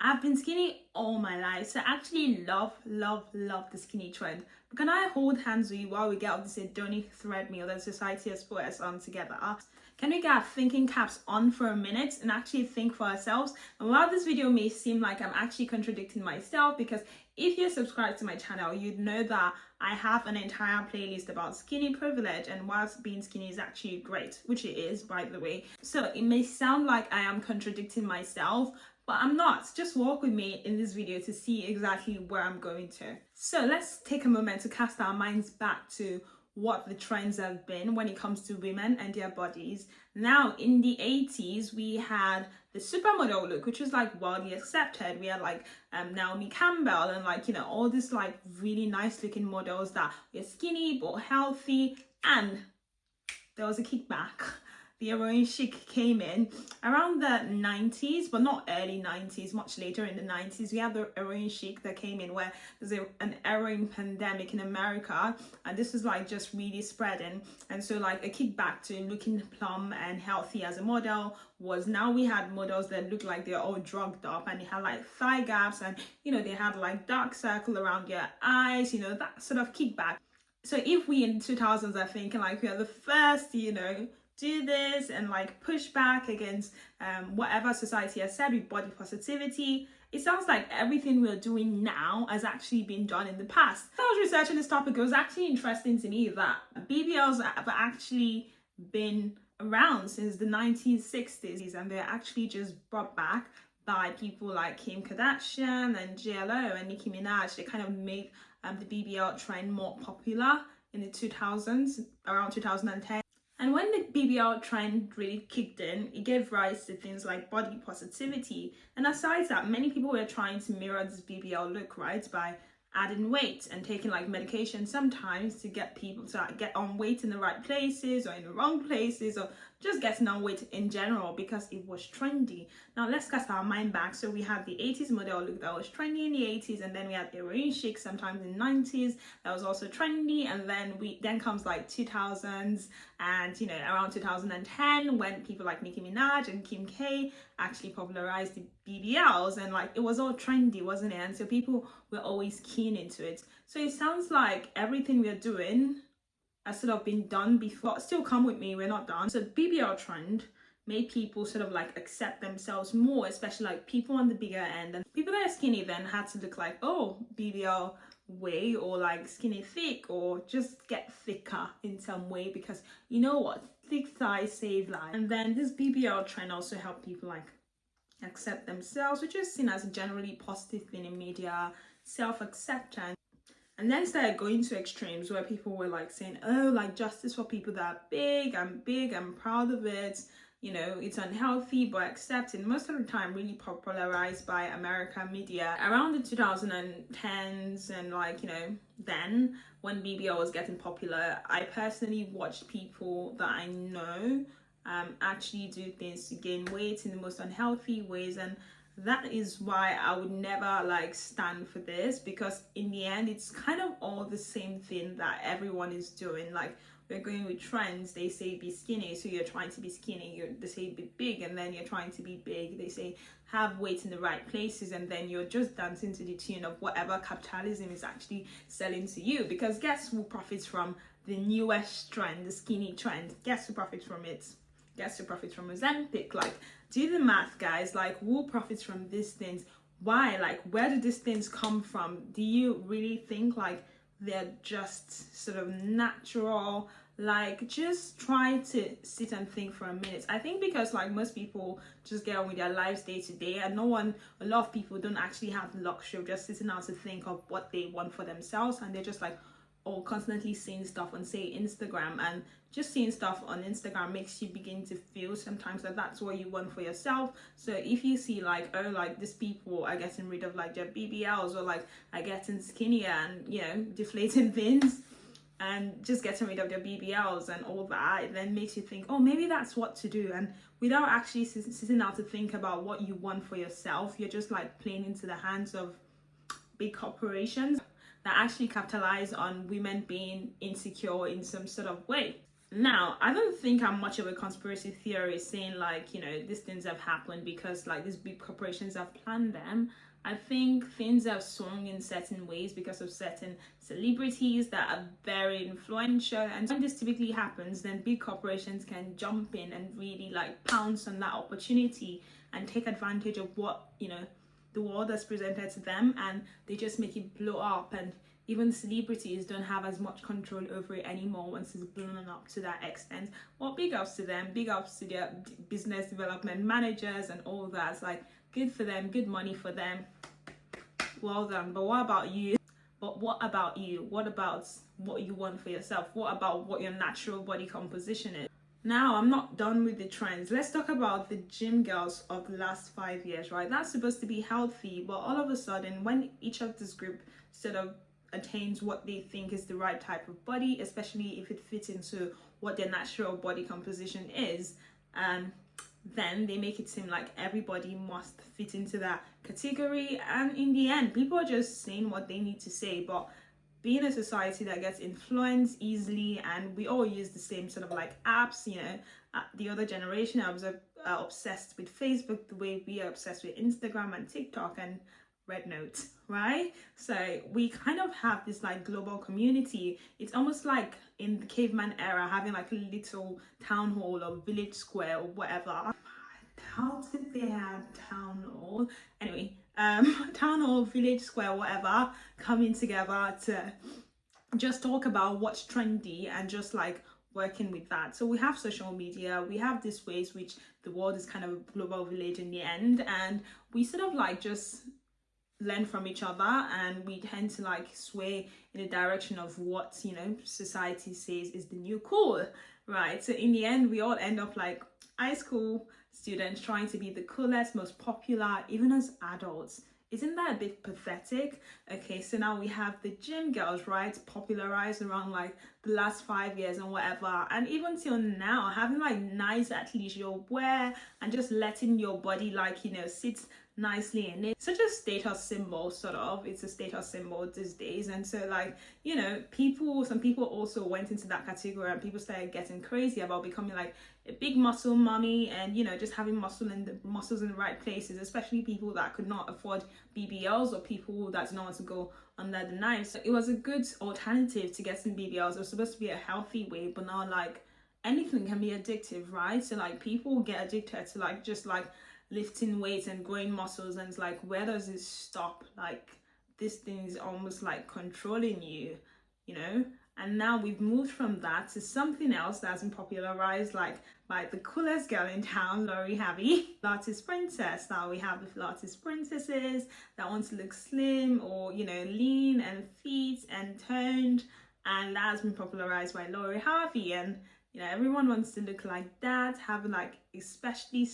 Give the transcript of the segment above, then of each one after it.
I've been skinny all my life, so I actually love the skinny trend. But can I hold hands with you while we get off this hedonic treadmill that society has put us on together? Can we get our thinking caps on for a minute and actually think for ourselves? And while this video may seem like I'm actually contradicting myself, because if you're subscribed to my channel, you'd know that I have an entire playlist about skinny privilege and whilst being skinny is actually great, which it is, by the way. So it may sound like I am contradicting myself, but I'm not. Just walk with me in this video to see exactly where I'm going to. So let's take a moment to cast our minds back to what the trends have been when it comes to women and their bodies. Now, in the 80s, we had the supermodel look, which was like widely accepted. We had like Naomi Campbell and all these like really nice looking models that were skinny but healthy, and there was a kickback. The heroin chic came in around the 90s, but not early 90s, much later in the 90s. We had the heroin chic that came in where there's an heroin pandemic in America, and this was like just really spreading. And so like a kickback to looking plump and healthy as a model was, now we had models that looked like they're all drugged up and they had like thigh gaps and they had like dark circle around their eyes, that sort of kickback. So if we in the 2000s are thinking like we are the first, do this and like push back against whatever society has said with body positivity, it sounds like everything we're doing now has actually been done in the past. As I was researching this topic, it was actually interesting to me that BBLs have actually been around since the 1960s, and they're actually just brought back by people like Kim Kardashian and JLo and Nicki Minaj. They kind of made the BBL trend more popular in the 2000s, around 2010. And when the BBL trend really kicked in, it gave rise to things like body positivity. And aside that, many people were trying to mirror this BBL look, right, by adding weight and taking like medication sometimes to get people to get on weight in the right places or in the wrong places, or just getting on weight in general because it was trendy. Now let's cast our mind back. So we had the 80s model look that was trendy in the 80s, and then we had heroin chic sometimes in the 90s that was also trendy, and then comes like 2000s and around 2010 when people like Nicki Minaj and Kim K actually popularized the BBLs, and like it was all trendy, wasn't it? And so people were always keen into it. So it sounds like everything we're doing has sort of been done before. Still come with me, we're not done. So BBL trend made people sort of like accept themselves more, especially like people on the bigger end, and people that are skinny then had to look like, oh, BBL way, or like skinny thick, or just get thicker in some way, because you know what, thick thighs save lives. And then this BBL trend also helped people like accept themselves, which is seen as a generally positive thing in media, self-acceptance. And then started going to extremes where people were like saying, oh, like justice for people that are big, I'm proud of it, it's unhealthy but accepted. Most of the time really popularized by American media around the 2010s, and then when BBL was getting popular, I personally watched people that I know actually do things to gain weight in the most unhealthy ways. And that is why I would never like stand for this, because in the end it's kind of all the same thing that everyone is doing. Like, we're going with trends. They say be skinny, so you're trying to be skinny. They say be big, and then you're trying to be big. They say have weight in the right places, and then you're just dancing to the tune of whatever capitalism is actually selling to you. Because guess who profits from the newest trend, the skinny trend? Guess who profits from it? Guess who profits from Ozempic? Like, do the math, guys. Like, who profits from these things? Why? Like, where do these things come from? Do you really think like they're just sort of natural? Like, just try to sit and think for a minute. I think because like most people just get on with their lives day to day, and a lot of people don't actually have the luxury of just sitting down to think of what they want for themselves, and they're just like constantly seeing stuff on, say, Instagram, and just seeing stuff on Instagram makes you begin to feel sometimes that that's what you want for yourself. So if you see like, oh, like these people are getting rid of like their BBLs, or like are getting skinnier and deflating things and just getting rid of their BBLs and all that, it then makes you think, oh, maybe that's what to do. And without actually sitting down to think about what you want for yourself, you're just like playing into the hands of big corporations that actually capitalize on women being insecure in some sort of way. Now, I don't think I'm much of a conspiracy theorist saying like, these things have happened because like these big corporations have planned them. I think things have swung in certain ways because of certain celebrities that are very influential. And when this typically happens, then big corporations can jump in and really like pounce on that opportunity and take advantage of what, the world has presented to them, and they just make it blow up. And even celebrities don't have as much control over it anymore once it's blown up to that extent. Well, big ups to them, big ups to their business development managers and all that. It's like, good for them, good money for them, well done. But what about you? What about what you want for yourself? What about what your natural body composition is? Now, I'm not done with the trends. Let's talk about the gym girls of the last 5 years, right? That's supposed to be healthy, but all of a sudden, when each of this group sort of attains what they think is the right type of body, especially if it fits into what their natural body composition is, then they make it seem like everybody must fit into that category. And in the end, people are just saying what they need to say. But being a society that gets influenced easily, and we all use the same sort of like apps, the other generation I was obsessed with Facebook the way we are obsessed with Instagram and TikTok and Red Note, right? So we kind of have this like global community. It's almost like in the caveman era, having like a little town hall or village square or whatever. How did they have town hall? Anyway, town hall, village square, whatever, coming together to just talk about what's trendy and just like working with that. So we have social media, we have these ways which the world is kind of a global village in the end, and we sort of like just learn from each other, and we tend to like sway in the direction of what society says is the new cool, right? So in the end, we all end up like high school students trying to be the coolest, most popular, even as adults. Isn't that a bit pathetic? Okay, so now we have the gym girls, right, popularized around like the last 5 years and whatever, and even till now, having like nice athleisure wear and just letting your body like sit nicely in it. Such a status symbol, sort of. It's a status symbol these days. And so like some people also went into that category, and people started getting crazy about becoming like a big muscle mommy, and just having muscles in the right places, especially people that could not afford BBLs or people that did not want to go under the knife. So it was a good alternative to getting BBLs. It was supposed to be a healthy way, but now like anything can be addictive, right? So like people get addicted to like just like lifting weights and growing muscles, and it's like, where does it stop? Like, this thing is almost like controlling you, and now we've moved from that to something else that's been popularized like by the coolest girl in town, Lori Harvey, Pilates princess. Now we have the Pilates princesses that want to look slim or lean and fit and toned, and that has been popularized by Lori Harvey. And everyone wants to look like that, have like especially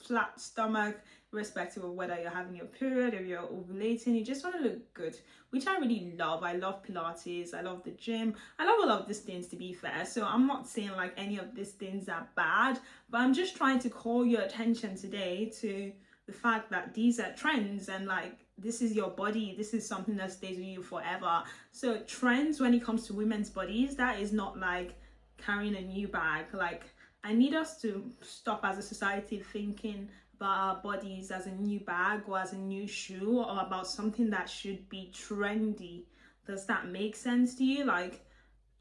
flat stomach, irrespective of whether you're having your period or you're ovulating. You just want to look good, which I really love. I love Pilates, I love the gym, I love all of these things, to be fair. So I'm not saying like any of these things are bad, but I'm just trying to call your attention today to the fact that these are trends, and like this is your body, this is something that stays with you forever. So trends when it comes to women's bodies, that is not like carrying a new bag. Like, I need us to stop as a society thinking about our bodies as a new bag or as a new shoe or about something that should be trendy. Does that make sense to you? Like,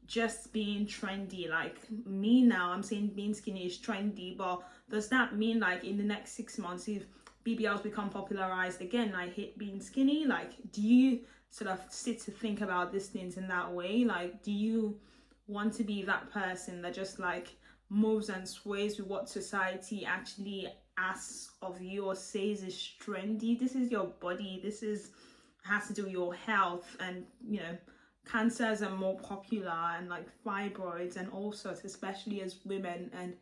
just being trendy. Like me now, I'm saying being skinny is trendy, but does that mean like in the next 6 months, if BBLs become popularized again, I hate being skinny? Like, do you sort of sit to think about these things in that way? Like, do you want to be that person that just like moves and sways with what society actually asks of you or says is trendy? This is your body. This has to do with your health, and cancers are more popular, and like fibroids and all sorts, especially as women, and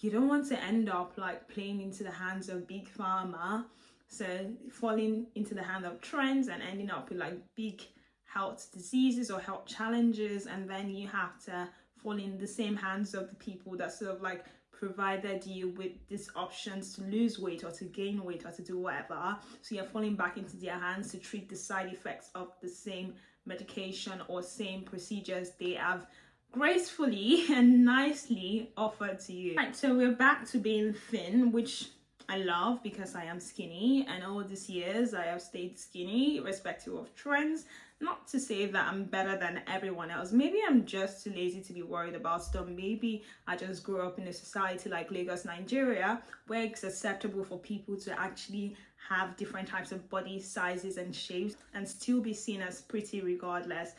you don't want to end up like playing into the hands of big pharma, so falling into the hand of trends and ending up with like big health diseases or health challenges, and then you have to fall in the same hands of the people that sort of like provided you with these options to lose weight or to gain weight or to do whatever. So you're falling back into their hands to treat the side effects of the same medication or same procedures they have gracefully and nicely offered to you. Right, so we're back to being thin, which I love because I am skinny, and all these years I have stayed skinny irrespective of trends. Not to say that I'm better than everyone else. Maybe I'm just too lazy to be worried about stuff. Maybe I just grew up in a society like Lagos, Nigeria, where it's acceptable for people to actually have different types of body sizes and shapes and still be seen as pretty regardless.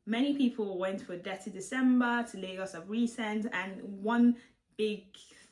Many people went for Dirty December to Lagos of recent, and one big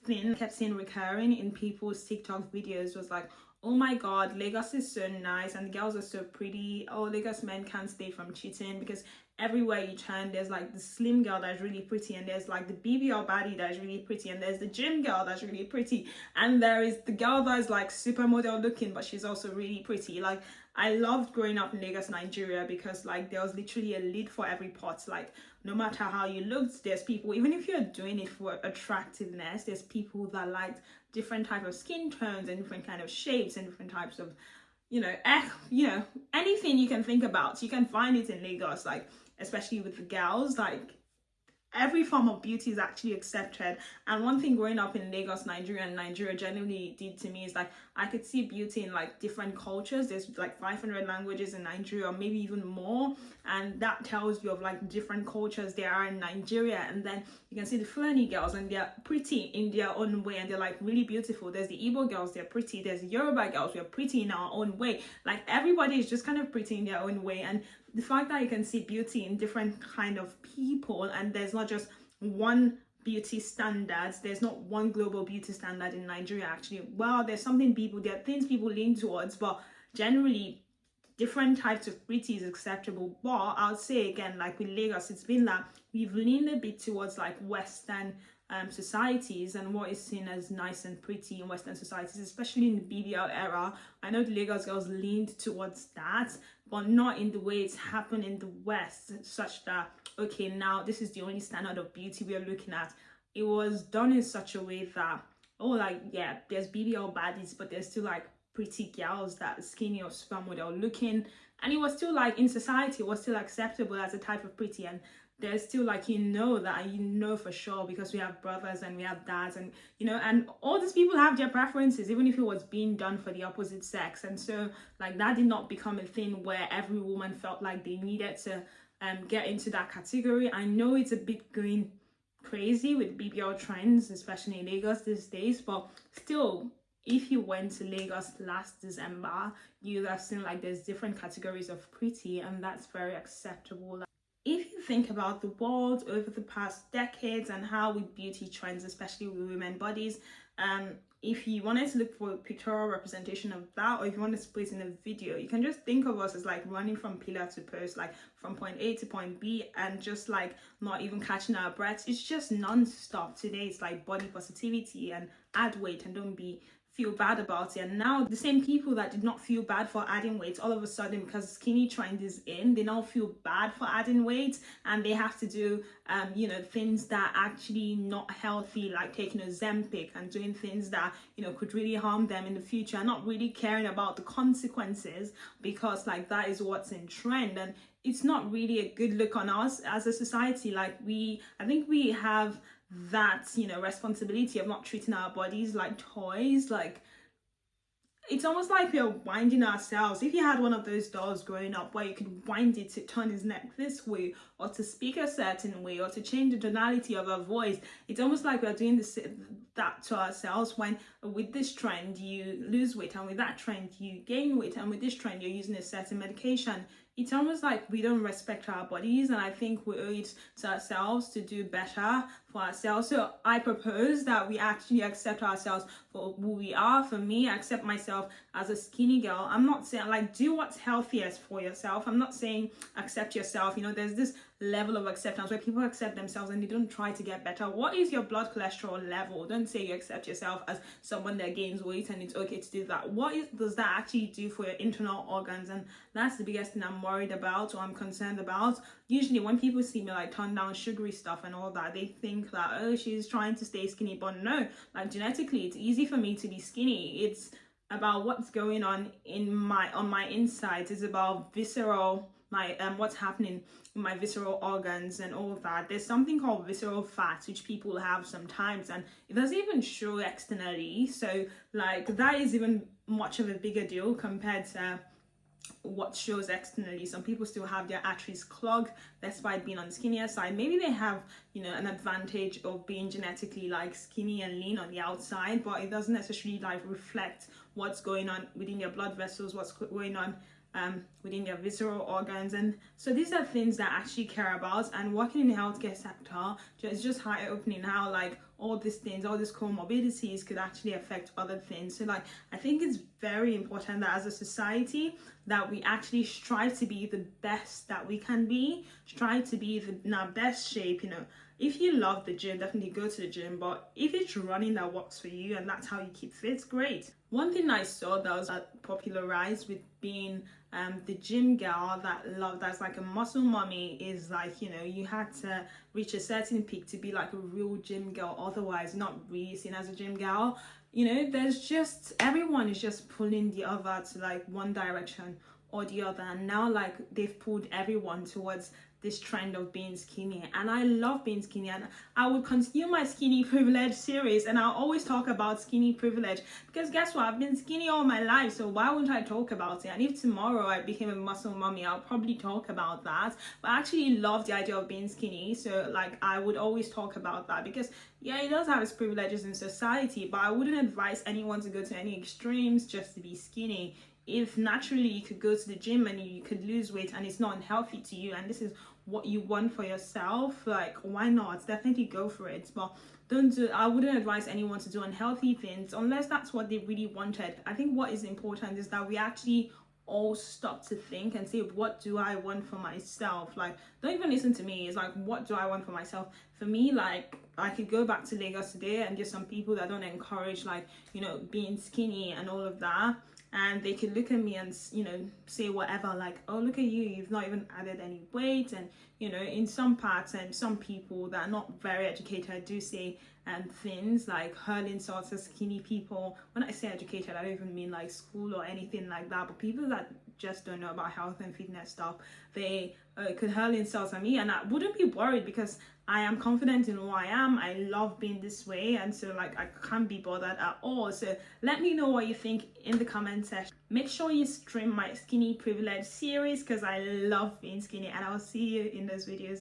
thing I kept seeing recurring in people's TikTok videos was like, oh my god, Lagos is so nice and the girls are so pretty. Oh, Lagos men can't stay from cheating, because everywhere you turn there's like the slim girl that's really pretty, and there's like the BBL baddie that's really pretty, and there's the gym girl that's really pretty, and there is the girl that is like supermodel looking but she's also really pretty. Like, I loved growing up in Lagos, Nigeria, because like there was literally a lid for every pot. Like, no matter how you looked, there's people, even if you're doing it for attractiveness, there's people that liked different type of skin tones and different kind of shapes and different types of, anything you can think about, you can find it in Lagos. Like, especially with the girls, like every form of beauty is actually accepted. And one thing growing up in Lagos, Nigeria, and Nigeria generally did to me is like I could see beauty in like different cultures. There's like 500 languages in Nigeria, or maybe even more, and that tells you of like different cultures there are in Nigeria. And then you can see the Fulani girls, and they're pretty in their own way, and they're like really beautiful. There's the Igbo girls, they're pretty. There's the Yoruba girls, we're pretty in our own way. Like, everybody is just kind of pretty in their own way. And the fact that you can see beauty in different kind of people, and there's not just one beauty standards, there's not one global beauty standard in Nigeria actually. Well, there are things people lean towards, but generally different types of pretty is acceptable. But I'll say again, like with Lagos, it's been that we've leaned a bit towards like Western societies and what is seen as nice and pretty in Western societies, especially in the BBL era. I know the Lagos girls leaned towards that, but not in the way it's happened in the West, such that, okay, now this is the only standard of beauty we are looking at. It was done in such a way that, oh, like, yeah, there's BBL baddies, but there's still like pretty girls that are skinny or supermodel looking, and it was still like in society, it was still acceptable as a type of pretty. And there's still like, for sure, because we have brothers and we have dads, and and all these people have their preferences, even if it was being done for the opposite sex. And so like that did not become a thing where every woman felt like they needed to get into that category. I know it's a bit going crazy with BBL trends, especially in Lagos these days, but still, if you went to Lagos last December, you'd have seen like there's different categories of pretty, and that's very acceptable. If you think about the world over the past decades and how with beauty trends, especially with women bodies, if you wanted to look for a pictorial representation of that, or if you wanted to put it in a video, you can just think of us as like running from pillar to post, like from point A to point B, and just like not even catching our breaths. It's just non-stop. Today it's like body positivity and add weight and don't feel bad about it. And now the same people that did not feel bad for adding weight, all of a sudden, because skinny trend is in, they now feel bad for adding weight, and they have to do things that are actually not healthy, like taking Ozempic and doing things that could really harm them in the future, not really caring about the consequences, because like that is what's in trend. And it's not really a good look on us as a society. Like, I think we have that responsibility of not treating our bodies like toys. Like, it's almost like we're winding ourselves. If you had one of those dolls growing up where you could wind it to turn his neck this way, or to speak a certain way, or to change the tonality of our voice, it's almost like we're doing that to ourselves. When with this trend you lose weight, and with that trend you gain weight, and with this trend you're using a certain medication, it's almost like we don't respect our bodies. And I think we owe it to ourselves to do better for ourselves. So I propose that we actually accept ourselves for who we are. For me, I accept myself as a skinny girl. I'm not saying like do what's healthiest for yourself. I'm not saying accept yourself. There's this level of acceptance where people accept themselves and they don't try to get better. What is your blood cholesterol level? Don't say you accept yourself as someone that gains weight and it's okay to do that. Does that actually do for your internal organs? And that's the biggest thing I'm worried about, or I'm concerned about. Usually when people see me like turn down sugary stuff and all that, they think that, oh, she's trying to stay skinny. But no, like genetically it's easy for me to be skinny. It's about what's going on on my insides. It's about visceral my what's happening in my visceral organs and all of that. There's something called visceral fat which people have sometimes, and it doesn't even show externally. So like that is even much of a bigger deal compared to what shows externally. Some people still have their arteries clogged despite being on the skinnier side. Maybe they have, you know, an advantage of being genetically like skinny and lean on the outside, but it doesn't necessarily like reflect what's going on within their blood vessels, what's going on within their visceral organs. And so these are things that I actually care about. And working in the healthcare sector is just eye-opening how like all these things, all these comorbidities could actually affect other things. So like I think it's very important that as a society that we actually strive to be the best that we can be, strive to be in our best shape. You know, if you love the gym, definitely go to the gym, but if it's running that works for you and that's how you keep fit, great. One thing I saw that was popularized with being the gym girl that's like a muscle mommy is like, you know, you had to reach a certain peak to be like a real gym girl, otherwise not really seen as a gym girl. You know, there's just, everyone is just pulling the other to like one direction or the other, and now like they've pulled everyone towards this trend of being skinny. And I love being skinny, and I would continue my skinny privilege series, and I'll always talk about skinny privilege because guess what, I've been skinny all my life, so why wouldn't I talk about it? And if tomorrow I became a muscle mommy, I'll probably talk about that. But I actually love the idea of being skinny, so like I would always talk about that because yeah, it does have its privileges in society, but I wouldn't advise anyone to go to any extremes just to be skinny. If naturally you could go to the gym and you could lose weight and it's not unhealthy to you and this is what you want for yourself, like why not? Definitely go for it. But I wouldn't advise anyone to do unhealthy things unless that's what they really wanted. I think what is important is that we actually all stop to think and say, what do I want for myself? Like, don't even listen to me. It's like, what do I want for myself? For me, like, I could go back to Lagos today and there's some people that don't encourage, like, you know, being skinny and all of that. And they could look at me and, you know, say whatever, like, oh, look at you, you've not even added any weight. And, you know, in some parts and some people that are not very educated do say things like hurling insults at skinny people. When I say educated, I don't even mean like school or anything like that, but people that just don't know about health and fitness stuff, they could hurl insults at me, and I wouldn't be worried because I am confident in who I am. I love being this way, and so like I can't be bothered at all. So let me know what you think in the comment section. Make sure you stream my skinny privilege series because I love being skinny, and I'll see you in those videos.